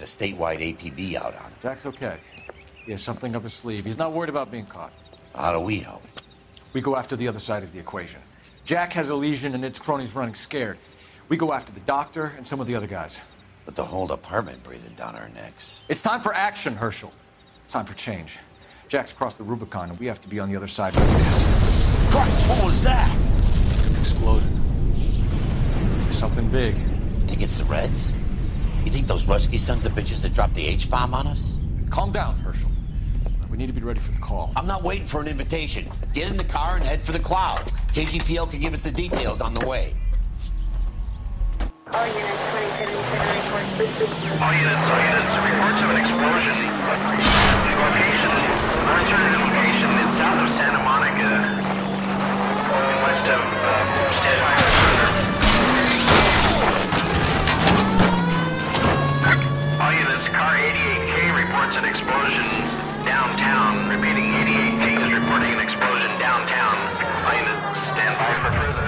statewide APB out on him. Jack's okay. He has something up his sleeve. He's not worried about being caught. How do we help? We go after the other side of the equation. Jack has a legion and its cronies running scared. We go after the doctor and some of the other guys. But the whole department breathing down our necks. It's time for action, Herschel. It's time for change. Jack's crossed the Rubicon, and we have to be on the other side. Christ, what was that? Explosion. Something big. You think it's the Reds? You think those Rusky sons of bitches that dropped the H-bomb on us? Calm down, Herschel. We need to be ready for the call. I'm not waiting for an invitation. Get in the car and head for the cloud. KGPL can give us the details on the way. All units, 2077 report. All units, reports of an explosion. Location, alternative location is south of Santa Monica, west of Steadheimer. All units, car 88K reports an explosion downtown. Repeating, 88K is reporting an explosion downtown. All units, stand by for further.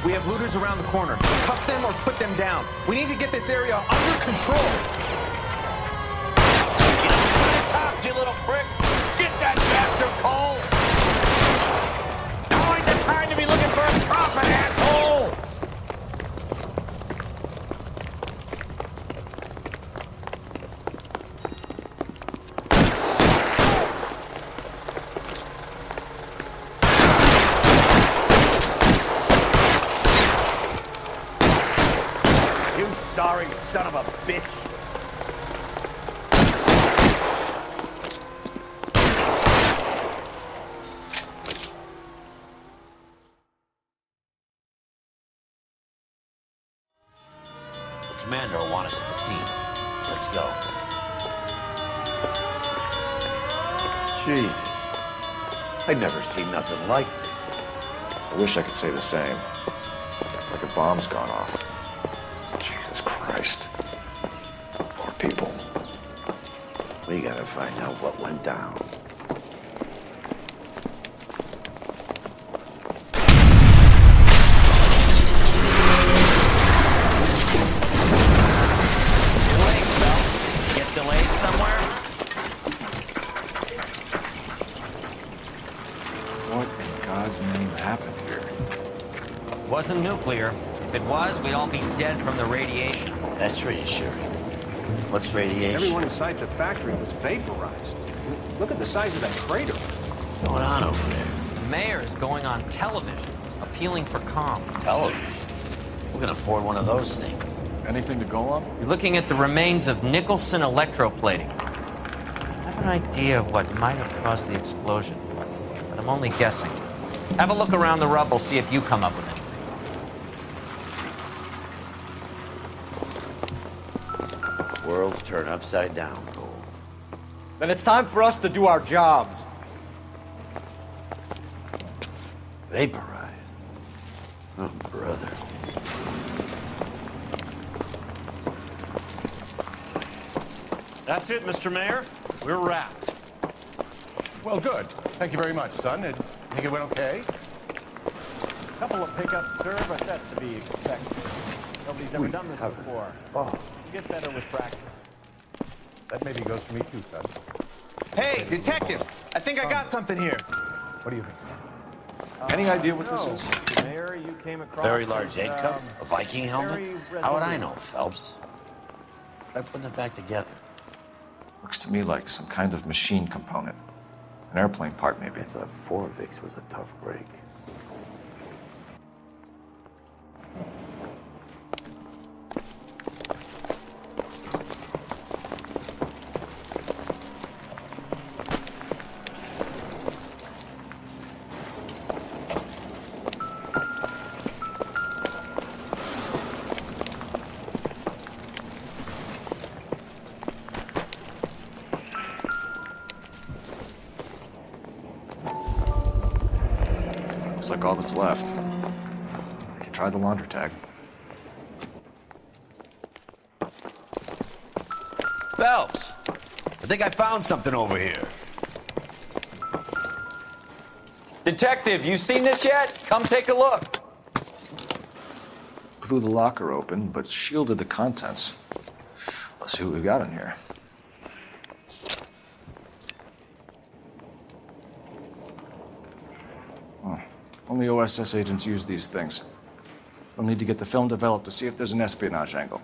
We have looters around the corner. Cuff them or put them down. We need to get this area under control. You know, shoot the cops, you little prick! Get that bastard cold! Now ain't the time to be looking for a profit, asshole! Sorry, son of a bitch. The commander will want us at the scene. Let's go. Jesus. I've never seen nothing like this. I wish I could say the same. It's like a bomb's gone off. Jesus Christ. Poor people. We gotta find out what went down. Delayed, Bell. Get delayed somewhere? What in God's name happened here? Wasn't nuclear. If it was, we'd all be dead from the radiation. That's reassuring. What's radiation? Everyone inside the factory was vaporized. Look at the size of that crater. What's going on over there? The mayor's going on television, appealing for calm. Television? We're gonna afford one of those things. Anything to go on? You're looking at the remains of Nicholson electroplating. I have an idea of what might have caused the explosion, but I'm only guessing. Have a look around the rubble, see if you come up with it. Worlds turn upside down, Cole. Then it's time for us to do our jobs. Vaporized. Oh, brother. That's it, Mr. Mayor. We're wrapped. Well, good. Thank you very much, son. I think it went okay. Couple of pickups, sir, but that's to be expected. Nobody's ever done this before. Oh, You get better with practice. that maybe goes for me too, son. Hey, detective! I think I got something here. What do you think? Any idea what this No, is? Mr. Mayor, you came across Very large this, egg cup? A Viking helmet? very How would I residual. know, Phelps? Try putting it back together. Looks to me like some kind of machine component. An airplane part, maybe. I thought Forvix was a tough break. Looks like all that's left. We can try the laundry tag. Phelps! I think I found something over here. Detective, you seen this yet? Come take a look. Blew the locker open, but shielded the contents. Let's see what we got in here. Oh, only OSS agents use these things. We'll need to get the film developed to see if there's an espionage angle.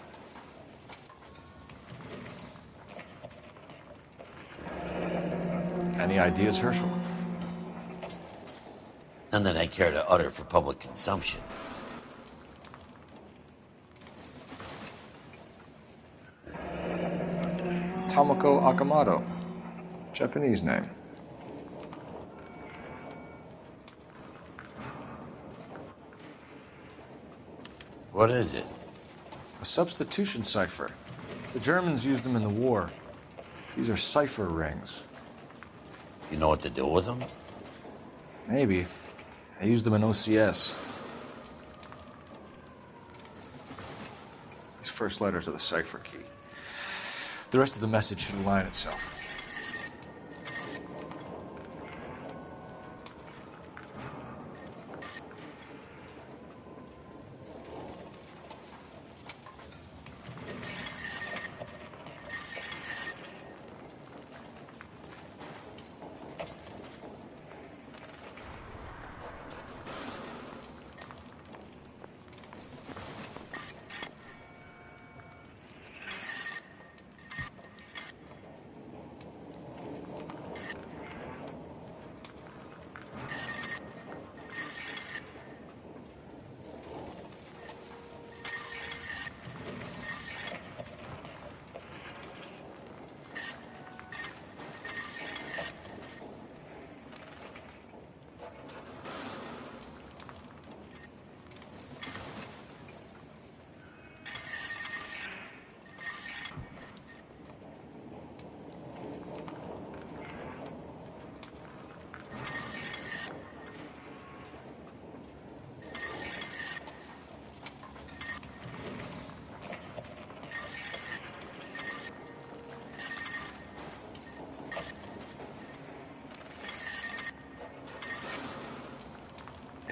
Any ideas, Herschel? None that I care to utter for public consumption. Tomoko Akamoto. Japanese name. What is it? A substitution cipher. The Germans used them in the war. These are cipher rings. You know what to do with them? Maybe. I used them in OCS. These first letters are the cipher key. The rest of the message should align itself.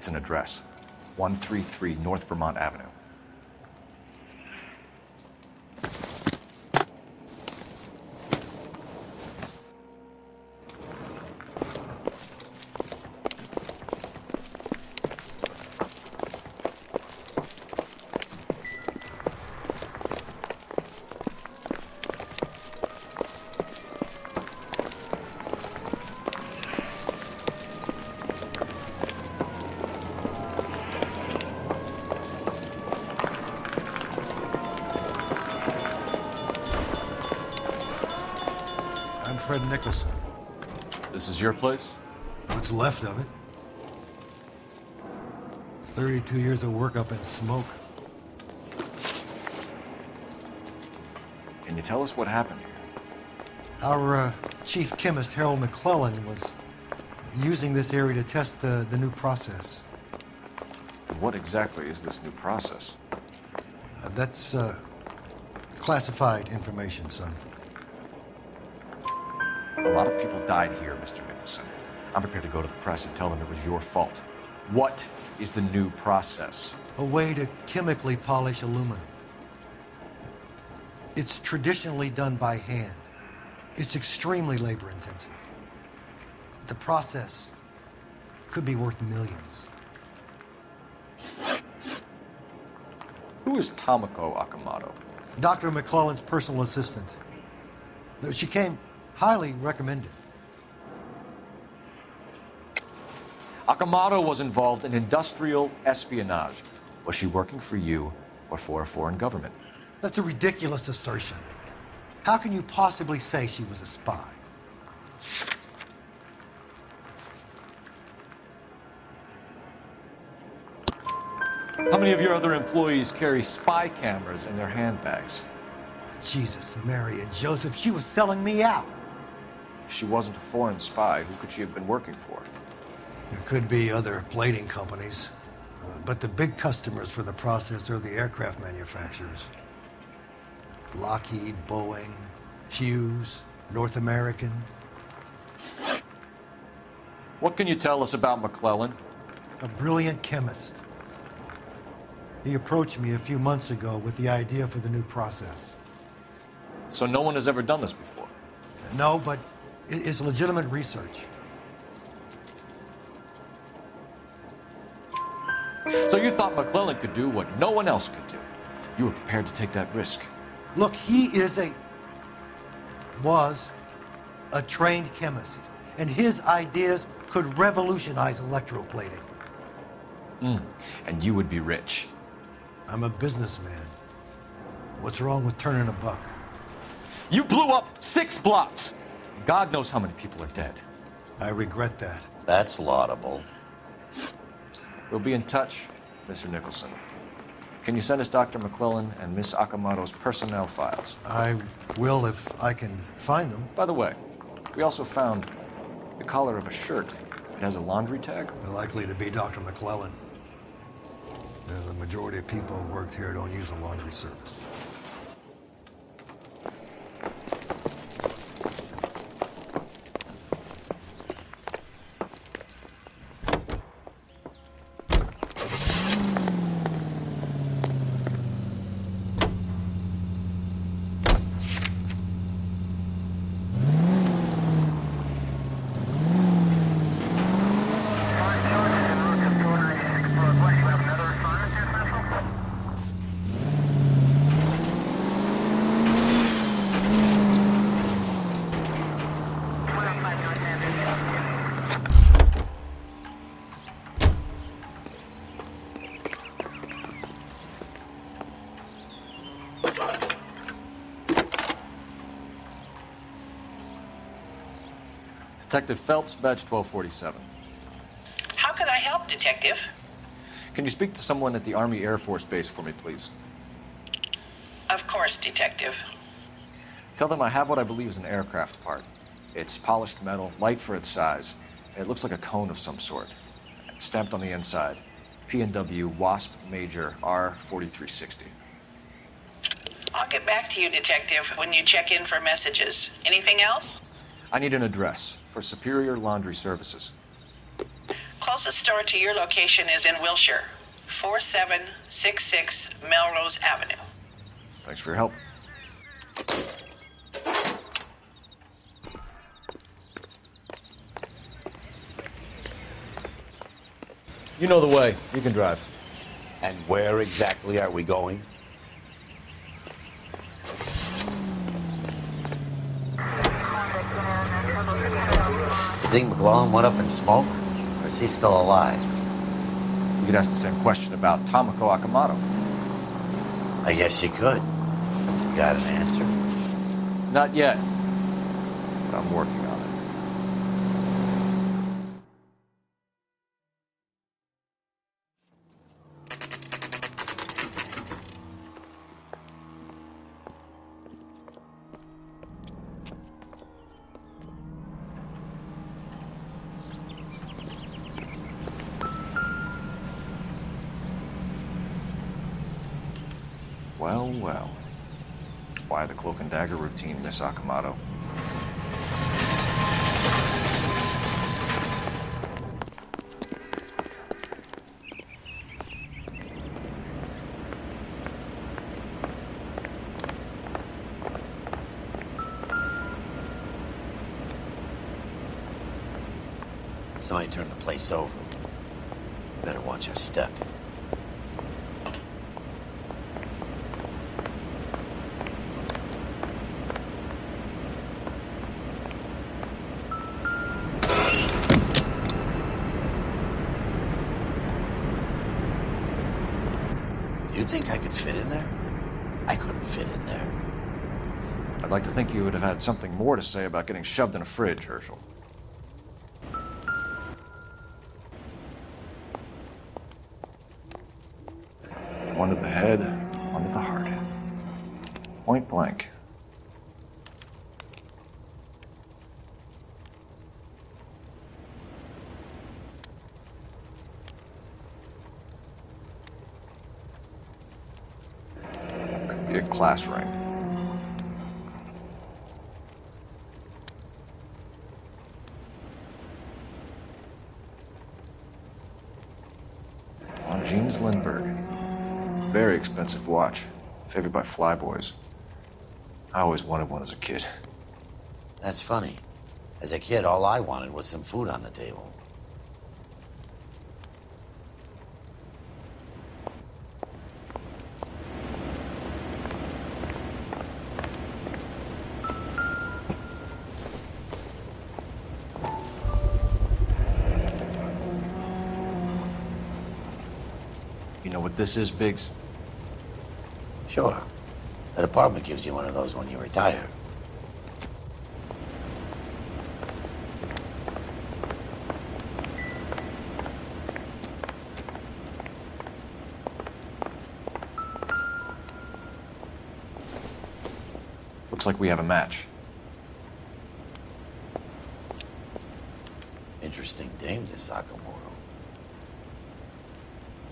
It's an address. 133 North Vermont Avenue. Nicholson. This is your place? What's left of it. 32 years of work up in smoke. Can you tell us what happened here? Our chief chemist, Harold McClellan, was using this area to test the new process. What exactly is this new process? That's classified information, son. A lot of people died here, Mr. Nicholson. I'm prepared to go to the press and tell them it was your fault. What is the new process? A way to chemically polish aluminum. It's traditionally done by hand. It's extremely labor-intensive. The process could be worth millions. Who is Tomoko Akamoto? Dr. McClellan's personal assistant. She came highly recommended. Akamoto was involved in industrial espionage. Was she working for you or for a foreign government? That's a ridiculous assertion. How can you possibly say she was a spy? How many of your other employees carry spy cameras in their handbags? Jesus, Mary, and Joseph, she was selling me out. If she wasn't a foreign spy, who could she have been working for? There could be other plating companies, but the big customers for the process are the aircraft manufacturers. Lockheed, Boeing, Hughes, North American. What can you tell us about McClellan? A brilliant chemist. He approached me a few months ago with the idea for the new process. So no one has ever done this before? No, but it's legitimate research. So you thought McClellan could do what no one else could do? You were prepared to take that risk? Look, he was a trained chemist, and his ideas could revolutionize electroplating. And you would be rich. I'm a businessman. What's wrong with turning a buck? You blew up 6 blocks! God knows how many people are dead. I regret that. That's laudable. We'll be in touch, Mr. Nicholson. Can you send us Dr. McClellan and Miss Akamoto's personnel files? I will if I can find them. By the way, we also found the collar of a shirt. It has a laundry tag. They're likely to be Dr. McClellan. The majority of people who worked here don't use a laundry service. Detective Phelps, badge 1247. How could I help, Detective? Can you speak to someone at the Army Air Force Base for me, please? Of course, Detective. Tell them I have what I believe is an aircraft part. It's polished metal, light for its size. It looks like a cone of some sort. It's stamped on the inside. P&W Wasp Major R4360. I'll get back to you, Detective, when you check in for messages. Anything else? I need an address for Superior Laundry Services. Closest store to your location is in Wilshire, 4766 Melrose Avenue. Thanks for your help. You know the way. You can drive. And where exactly are we going? You think McClellan went up in smoke? Or is he still alive? You could ask the same question about Tomoko Akamoto. I guess you could. You got an answer? Not yet. But I'm working on it. Well, well. Why the cloak and dagger routine, Miss Akamoto? Somebody turned the place over. Better watch your step. You think I could fit in there? I couldn't fit in there. I'd like to think you would have had something more to say about getting shoved in a fridge, Herschel. One to the head, one to the heart. Point blank. Could be a class ring. expensive watch, favored by flyboys. I always wanted one as a kid. That's funny. As a kid, all I wanted was some food on the table. You know what this is, Biggs? Sure. That apartment gives you one of those when you retire. Looks like we have a match. Interesting dame, this Sakamoto.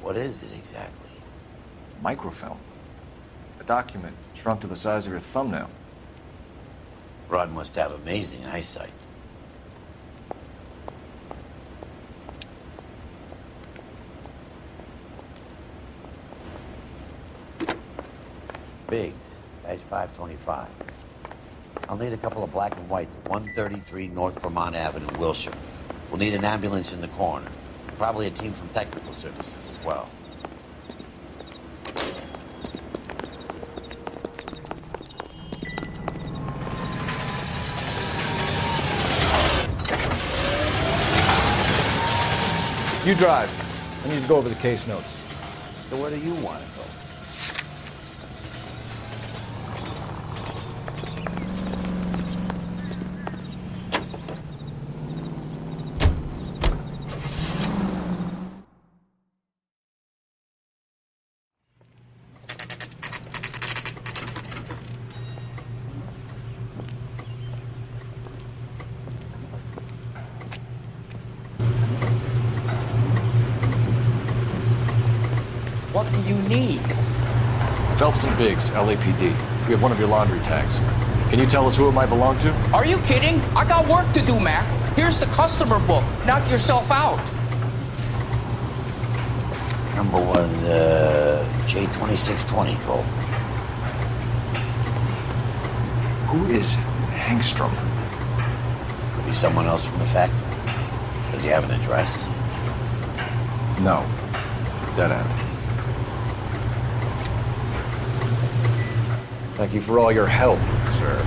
What is it exactly? Microfilm. A document shrunk to the size of your thumbnail. Rod must have amazing eyesight. Biggs, badge 525. I'll need a couple of black and whites at 133 North Vermont Avenue, Wilshire. We'll need an ambulance in the corner. Probably a team from technical services as well. You drive. I need to go over the case notes. So where do you want to go? What do you need? Phelps and Biggs, LAPD. We have one of your laundry tags. Can you tell us who it might belong to? Are you kidding? I got work to do, Mac. Here's the customer book. Knock yourself out. Number was, J2620, Cole. Who is Hangstrom? Could be someone else from the factory. Does he have an address? No. Dead end. Thank you for all your help, sir.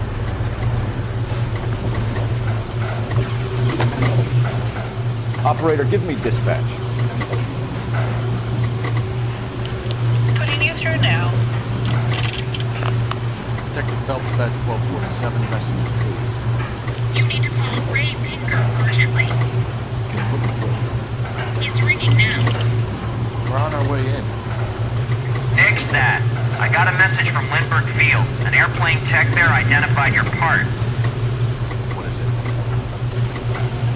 Operator, give me dispatch. Putting you through now. Detective Phelps, badge 1247, messages, please. You need to call Ray Baker urgently. Can you put me through? It's ringing now. We're on our way in. Nix that. I got a message from Lindbergh Field. An airplane tech there identified your part. What is it?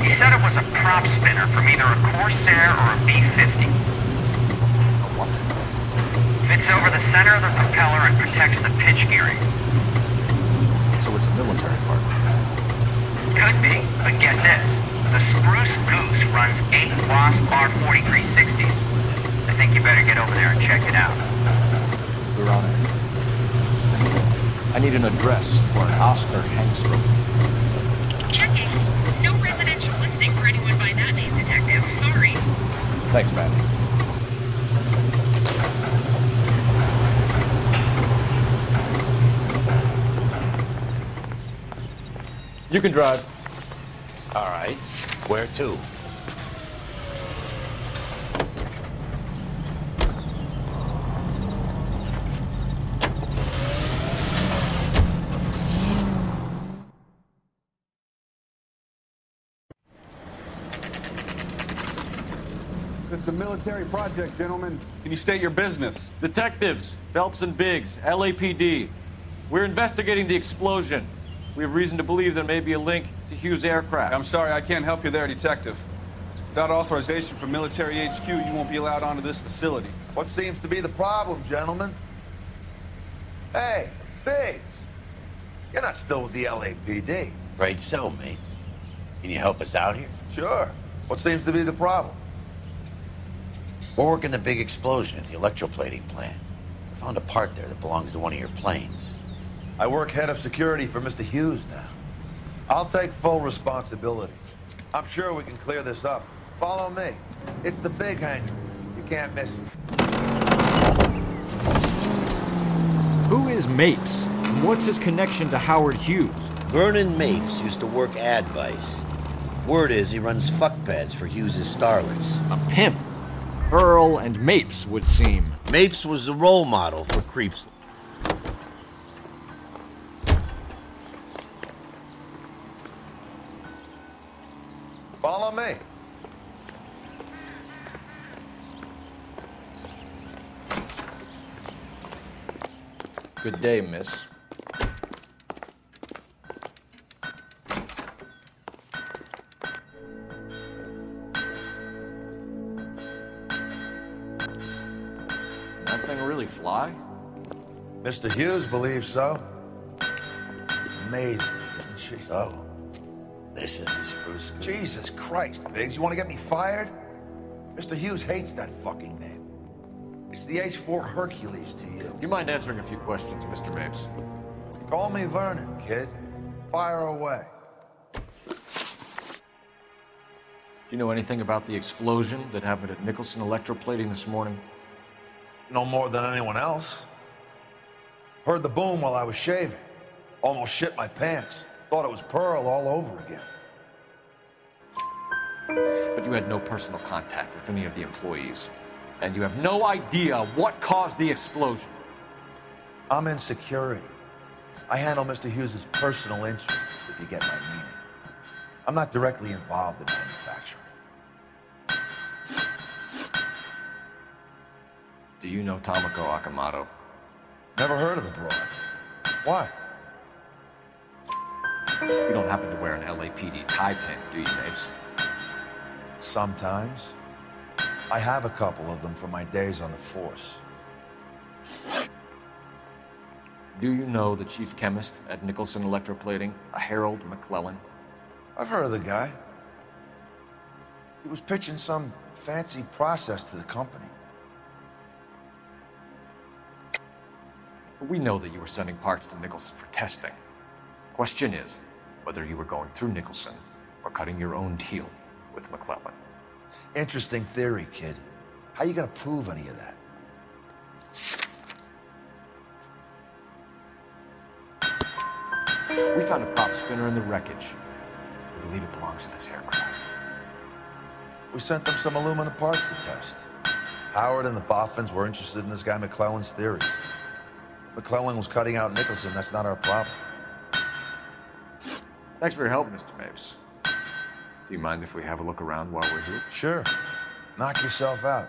He said it was a prop spinner from either a Corsair or a B-50. A what? Fits over the center of the propeller and protects the pitch gearing. So it's a military part. Could be, but get this. The Spruce Goose runs 8 Wasp R4360s. I think you better get over there and check it out. We're on it. I need an address for an Oscar Hangstrom. Checking. No residential listing for anyone by that name, Detective. Sorry. Thanks, man. You can drive. All right. Where to? This is a military project, gentlemen. Can you state your business? Detectives, Phelps and Biggs, LAPD. We're investigating the explosion. We have reason to believe there may be a link to Hughes Aircraft. I'm sorry, I can't help you there, Detective. Without authorization from military HQ, you won't be allowed onto this facility. What seems to be the problem, gentlemen? Hey, Biggs. You're not still with the LAPD. Right so, mates. Can you help us out here? Sure. What seems to be the problem? We're working the big explosion at the electroplating plant. Found a part there that belongs to one of your planes. I work head of security for Mr. Hughes now. I'll take full responsibility. I'm sure we can clear this up. Follow me. It's the big hangar. You can't miss it. Who is Mapes? And what's his connection to Howard Hughes? Vernon Mapes used to work Advice. Word is he runs fuck pads for Hughes' starlets. A pimp. Earl and Mapes would seem. Mapes was the role model for creeps. Follow me. Good day, miss. That thing really fly? Mr. Hughes believes so. Amazing, isn't she? So, this is the spruce scoop. Jesus Christ, Biggs, you want to get me fired? Mr. Hughes hates that fucking name. It's the H-4 Hercules to you. Do you mind answering a few questions, Mr. Mapes? Call me Vernon, kid. Fire away. Do you know anything about the explosion that happened at Nicholson Electroplating this morning? No more than anyone else. Heard the boom while I was shaving. Almost shit my pants. Thought it was Pearl all over again. But you had no personal contact with any of the employees. And you have no idea what caused the explosion. I'm in security. I handle Mr. Hughes' personal interests, if you get my meaning. I'm not directly involved in manufacturing. Do you know Tomoko Akamoto? Never heard of the broad. Why? You don't happen to wear an LAPD tie pin, do you, Mapes? Sometimes. I have a couple of them from my days on the force. Do you know the chief chemist at Nicholson Electroplating, a Harold McClellan? I've heard of the guy. He was pitching some fancy process to the company. We know that you were sending parts to Nicholson for testing. Question is, whether you were going through Nicholson or cutting your own deal with McClellan. Interesting theory, kid. How you gonna prove any of that? We found a prop spinner in the wreckage. We believe it belongs to this aircraft. We sent them some aluminum parts to test. Howard and the Boffins were interested in this guy McClellan's theories. If McClellan was cutting out Nicholson, that's not our problem. Thanks for your help, Mr. Mapes. Do you mind if we have a look around while we're here? Sure. Knock yourself out.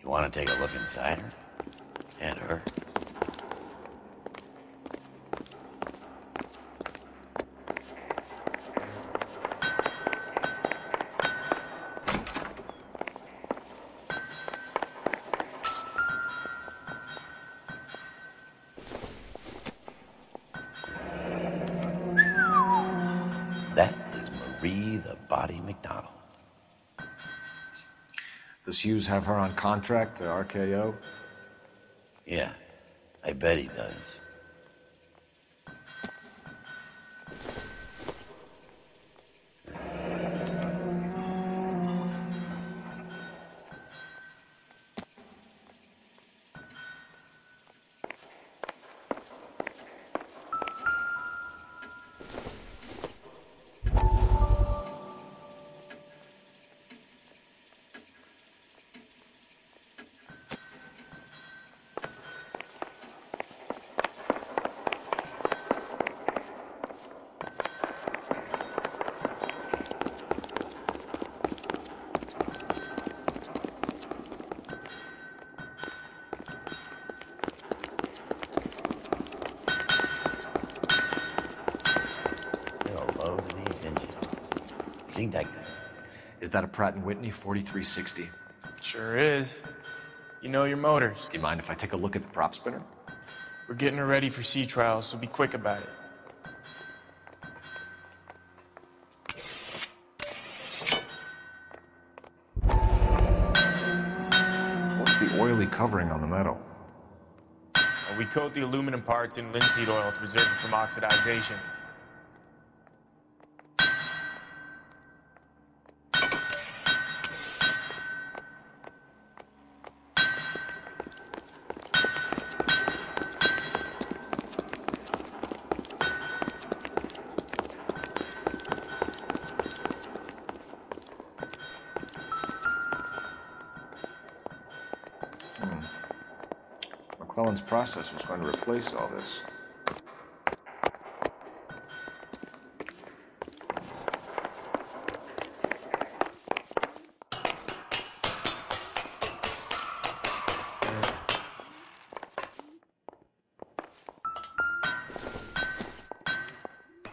You want to take a look inside her? And her? McDonald. Does Hughes have her on contract to RKO? Yeah, I bet he does. Is that a Pratt & Whitney 4360? Sure is. You know your motors. Do you mind if I take a look at the prop spinner? We're getting her ready for sea trials, so be quick about it. What's the oily covering on the metal. We coat the aluminum parts in linseed oil to preserve it from oxidization. McClellan's process was going to replace all this.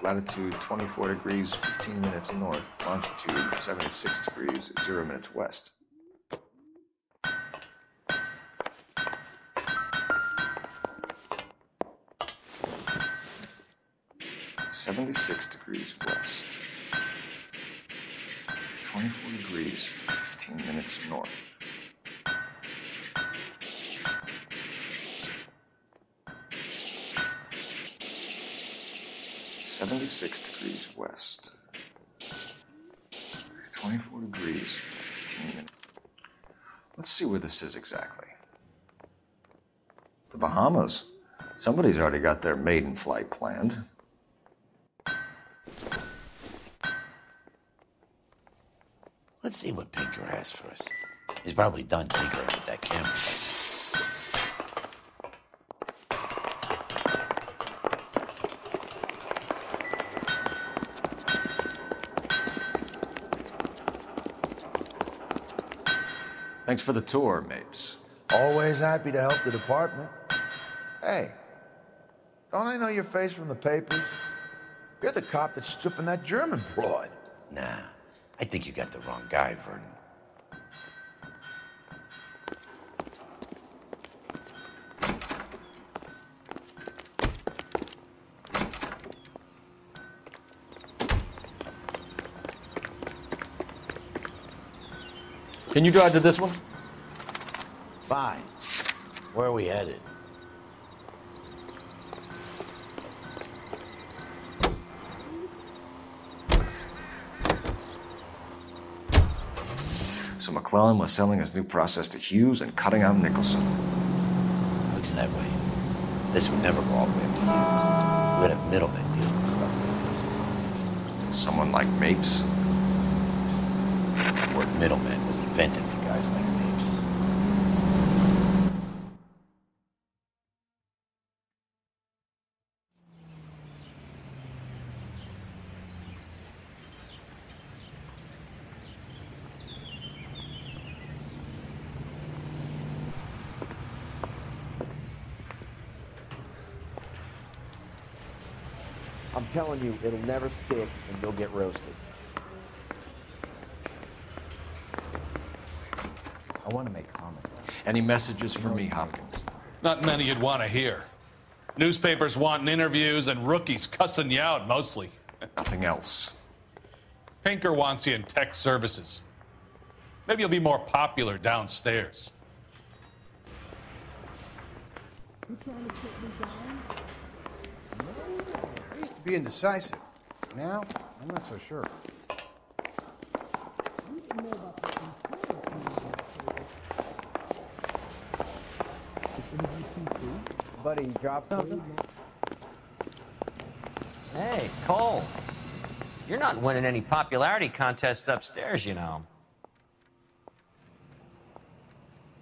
Latitude 24 degrees, 15 minutes north. Longitude 76 degrees, 0 minutes west. (76 degrees west). 24 degrees, 15 minutes north. (76 degrees west). 24 degrees, 15 minutes. Let's see where this is exactly. The Bahamas. Somebody's already got their maiden flight planned. Let's see what Pinker has for us. He's probably done tinkering with that camera. Thanks for the tour, Mapes. Always happy to help the department. Hey, don't I know your face from the papers? You're the cop that's stripping that German broad. Nah, I think you got the wrong guy, Vernon. Can you drive to this one? Fine. Where are we headed? So McClellan was selling his new process to Hughes and cutting out Nicholson. Looks that way. This would never go all the way up to Hughes. We'd have middlemen dealing with stuff like this. Someone like Mapes? The word middleman was invented for guys like Mapes. I'm telling you, it'll never stick and you'll get roasted. I want to make comments. Any messages for me, Hopkins? Not many you'd want to hear. Newspapers wanting interviews and rookies cussing you out, mostly. Nothing else. Pinker wants you in tech services. Maybe you'll be more popular downstairs. I used to be indecisive. Now, I'm not so sure. Buddy, drop something? Hey, Cole. You're not winning any popularity contests upstairs, you know.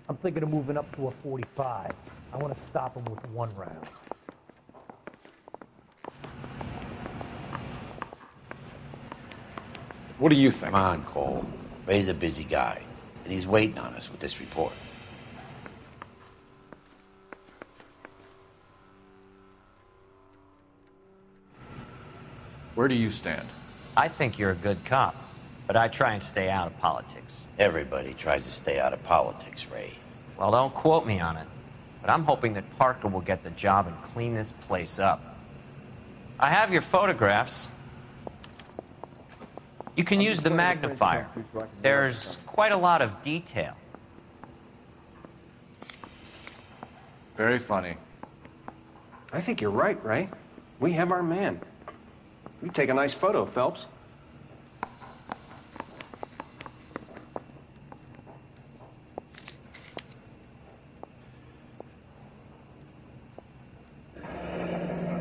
I'm thinking of moving up to a 45. I want to stop him with one round. What do you think? Come on, Cole. Ray's a busy guy, and he's waiting on us with this report. Where do you stand? I think you're a good cop, but I try and stay out of politics. Everybody tries to stay out of politics, Ray. Well, don't quote me on it, but I'm hoping that Parker will get the job and clean this place up. I have your photographs. You can use the magnifier. There's quite a lot of detail. Very funny. I think you're right, Ray. We have our man. You take a nice photo, Phelps.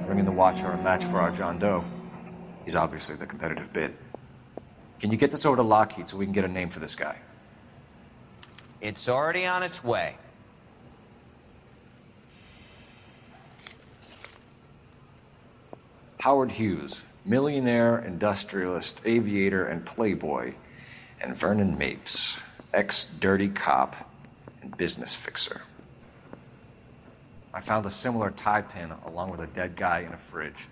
Bringing the Watcher a match for our John Doe. He's obviously the competitive bid. Can you get this over to Lockheed so we can get a name for this guy? It's already on its way. Howard Hughes, millionaire, industrialist, aviator, and playboy, and Vernon Mapes, ex-dirty cop and business fixer. I found a similar tie pin along with a dead guy in a fridge.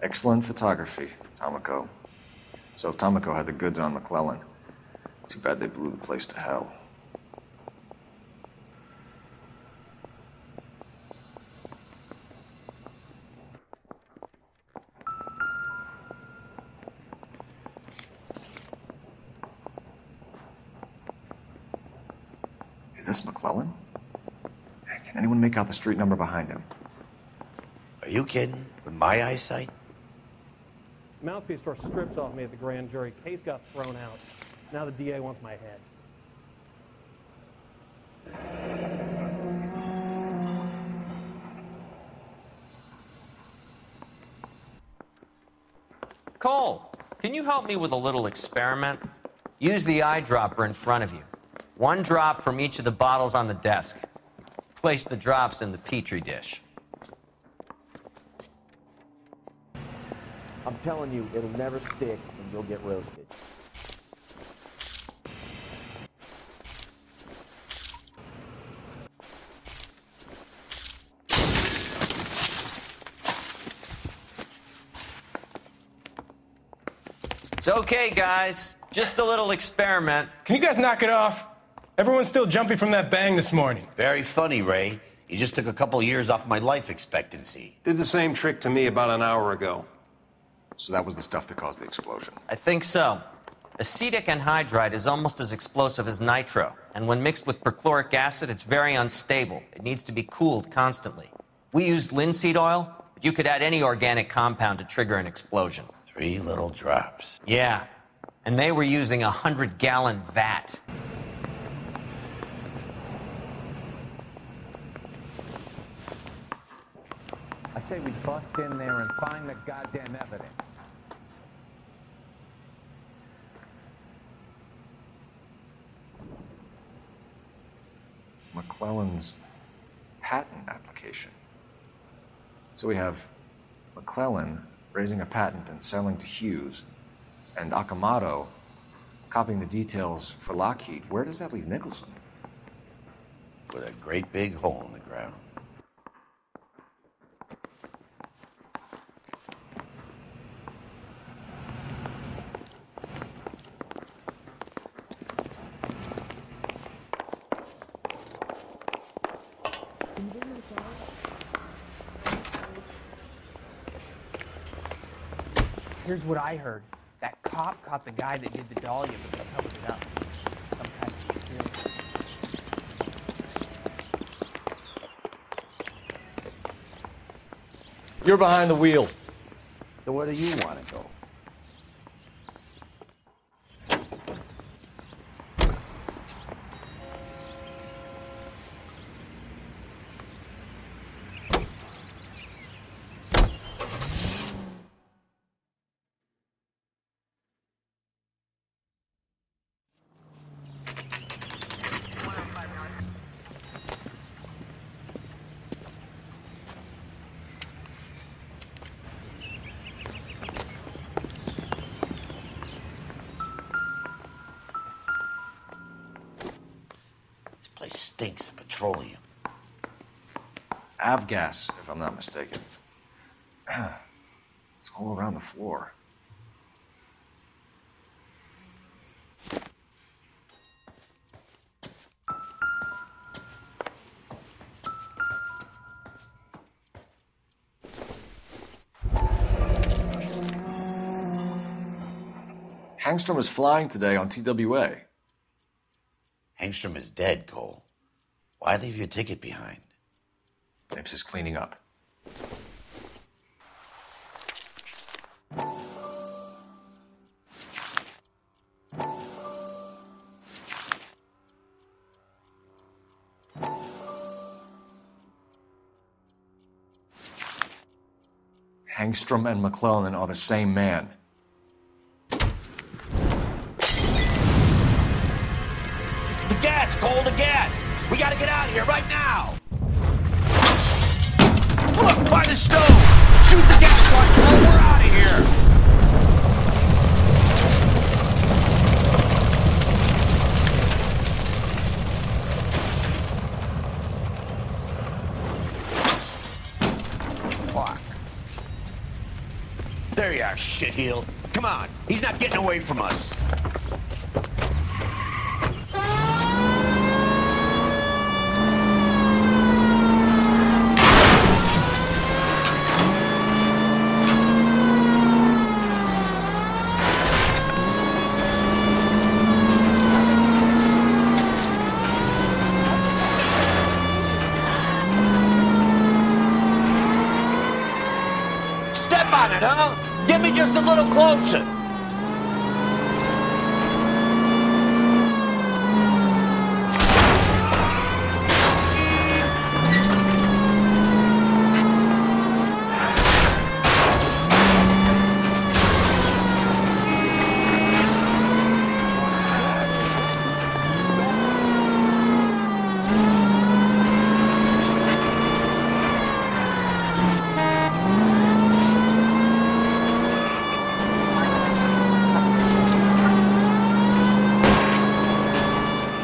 Excellent photography, Tomoko. So Tomoko had the goods on McClellan. Too bad they blew the place to hell. Is this McClellan? Can anyone make out the street number behind him? Are you kidding? With my eyesight? Mouthpiece tore strips off me at the grand jury. Case got thrown out. Now the DA wants my head. Cole, can you help me with a little experiment? Use the eyedropper in front of you. One drop from each of the bottles on the desk. Place the drops in the Petri dish. I'm telling you, it'll never stick and you'll get roasted. It's okay, guys. Just a little experiment. Can you guys knock it off? Everyone's still jumping from that bang this morning. Very funny, Ray. You just took a couple years off my life expectancy. Did the same trick to me about an hour ago. So that was the stuff that caused the explosion? I think so. Acetic anhydride is almost as explosive as nitro, and when mixed with perchloric acid, it's very unstable. It needs to be cooled constantly. We used linseed oil, but you could add any organic compound to trigger an explosion. 3 little drops. Yeah, and they were using a 100-gallon vat. I say we bust in there and find the goddamn evidence. McClellan's patent application. So we have McClellan raising a patent and selling to Hughes, and Akamoto copying the details for Lockheed. Where does that leave Nicholson? With a great big hole in the ground. Here's what I heard. That cop caught the guy that did the dahlia, but they covered it up. Some kind of conspiracy. You're behind the wheel. So where do you want to go? Stinks of petroleum. Avgas, if I'm not mistaken. It's all around the floor. Hangstrom is flying today on TWA. Hangstrom is dead, Cole. Why leave your ticket behind? Nips is cleaning up. Hangstrom and McClellan are the same man. The gas, Cole, the gas! We gotta get out of here right now! Look, by the stove! Shoot the gas line, Cole, we're out of here! Fuck. There you are, shitheel. Come on, he's not getting away from us. Step on it, huh? Get me just a little closer.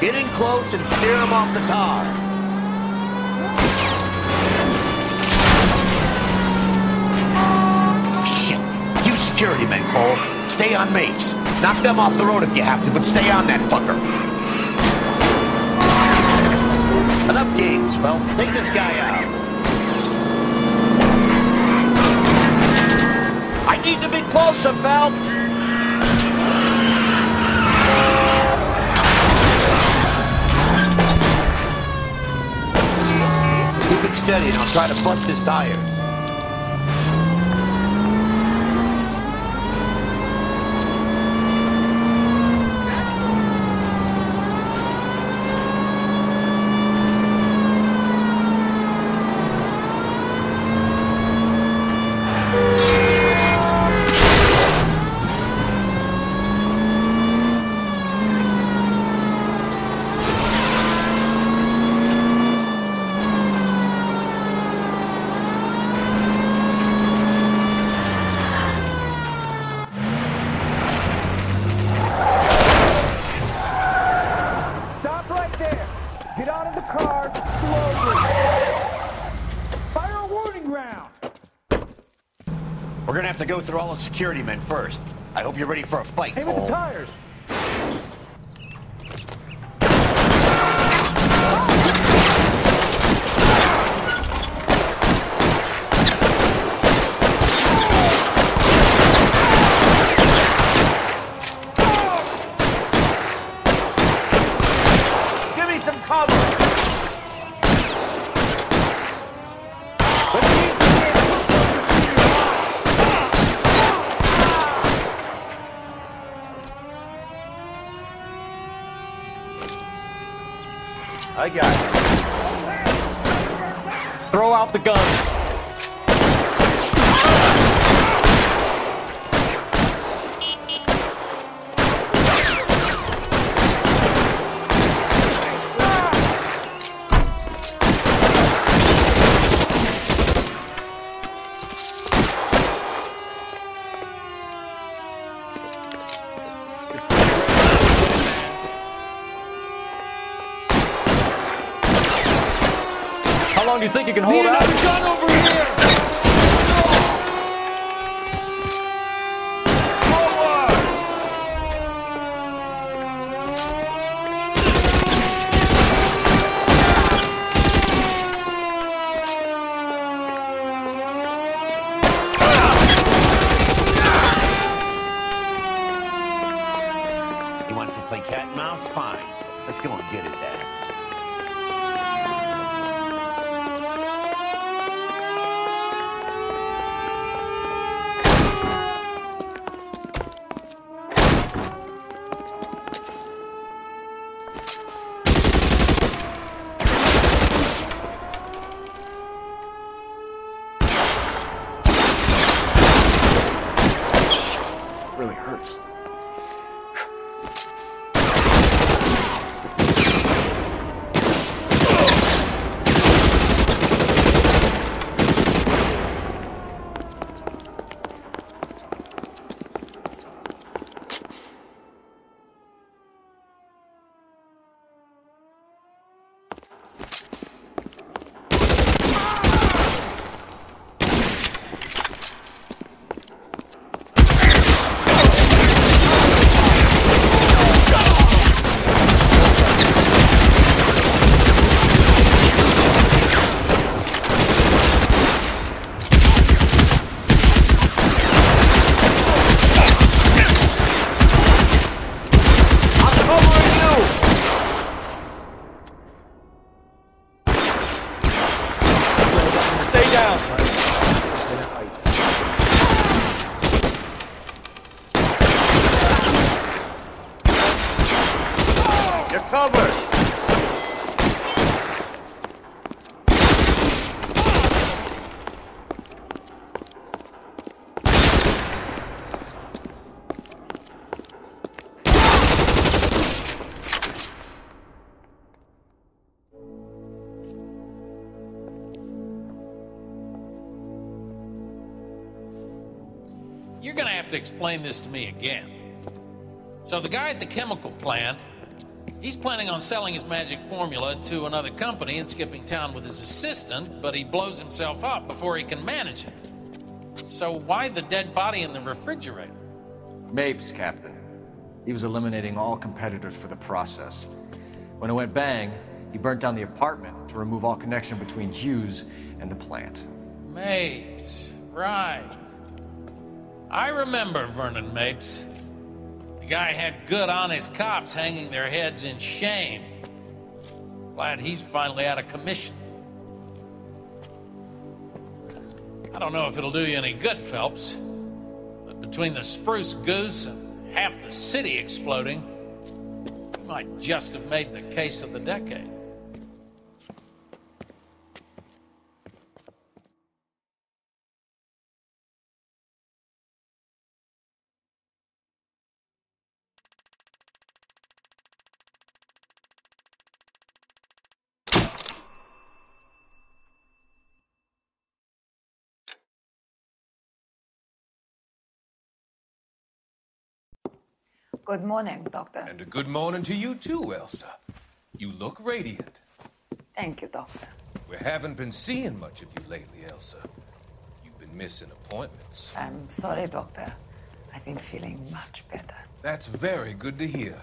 Get in close and steer him off the tar. Shit. You security men, Cole. Stay on mates. Knock them off the road if you have to, but stay on that fucker. Enough games, Phelps. Take this guy out. I need to be closer, Phelps. Keep it steady and I'll try to bust his tires. We're gonna have to go through all the security men first. I hope you're ready for a fight, Cole. Aim at the tires. Give me some cover. I got it. Throw out the guns. How long do you think you can hold out? Need another gun over here! Sounds fine. Let's go and get his ass. Really hurts. You're gonna have to explain this to me again. So the guy at the chemical plant, he's planning on selling his magic formula to another company and skipping town with his assistant, but he blows himself up before he can manage it. So why the dead body in the refrigerator? Mapes, Captain. He was eliminating all competitors for the process. When it went bang, he burnt down the apartment to remove all connection between Hughes and the plant. Mapes, right. I remember Vernon Mapes. The guy had good, honest cops hanging their heads in shame. Glad he's finally out of commission. I don't know if it'll do you any good, Phelps, but between the spruce goose and half the city exploding, you might just have made the case of the decade. Good morning, Doctor. And a good morning to you too, Elsa. You look radiant. Thank you, Doctor. We haven't been seeing much of you lately, Elsa. You've been missing appointments. I'm sorry, Doctor. I've been feeling much better. That's very good to hear.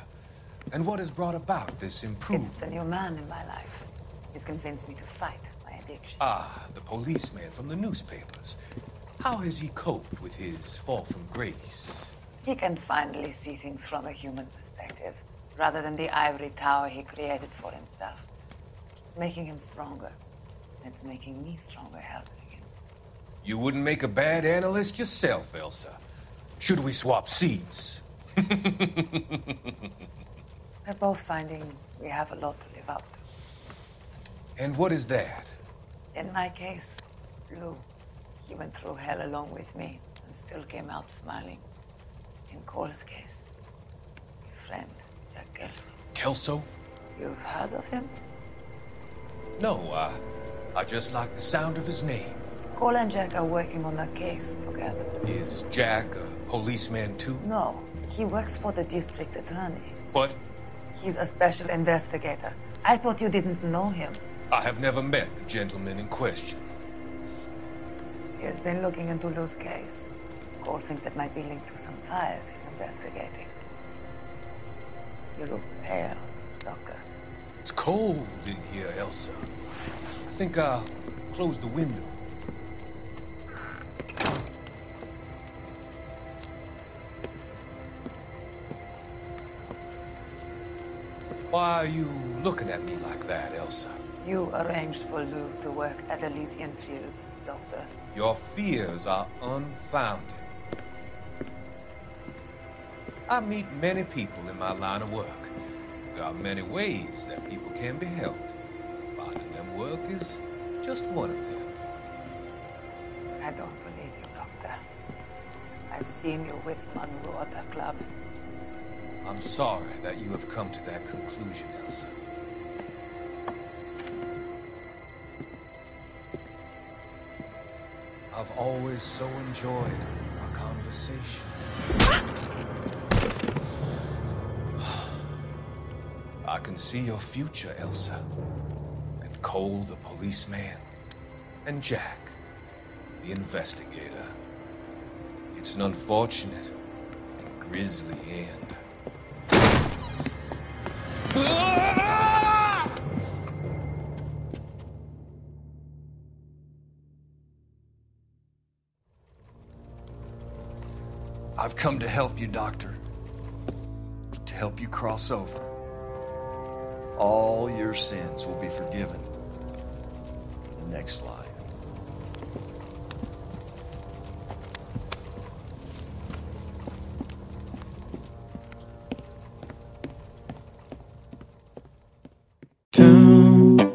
And what has brought about this improvement? It's the new man in my life. He's convinced me to fight my addiction. Ah, the policeman from the newspapers. How has he coped with his fall from grace? He can finally see things from a human perspective, rather than the ivory tower he created for himself. It's making him stronger. It's making me stronger helping him. You wouldn't make a bad analyst yourself, Elsa. Should we swap seats? We're both finding we have a lot to live up to. And what is that? In my case, Lou. He went through hell along with me and still came out smiling. In Cole's case, his friend, Jack Kelso. Kelso? You've heard of him? No, I just like the sound of his name. Cole and Jack are working on a case together. Is Jack a policeman too? No, he works for the district attorney. What? He's a special investigator. I thought you didn't know him. I have never met the gentleman in question. He has been looking into Lou's case. Cole thinks it might be linked to some fires he's investigating. You look pale, Doctor. It's cold in here, Elsa. I think I'll close the window. Why are you looking at me like that, Elsa? You arranged for Lou to work at Elysian Fields, Doctor. Your fears are unfounded. I meet many people in my line of work. There are many ways that people can be helped. Finding them work is just one of them. I don't believe you, Doctor. I've seen you with Monroe at the club. I'm sorry that you have come to that conclusion, Elsa. I've always so enjoyed our conversation. I can see your future, Elsa. And Cole, the policeman. And Jack, the investigator. It's an unfortunate and grisly end. I've come to help you, Doctor. To help you cross over. All your sins will be forgiven. The next slide. Dun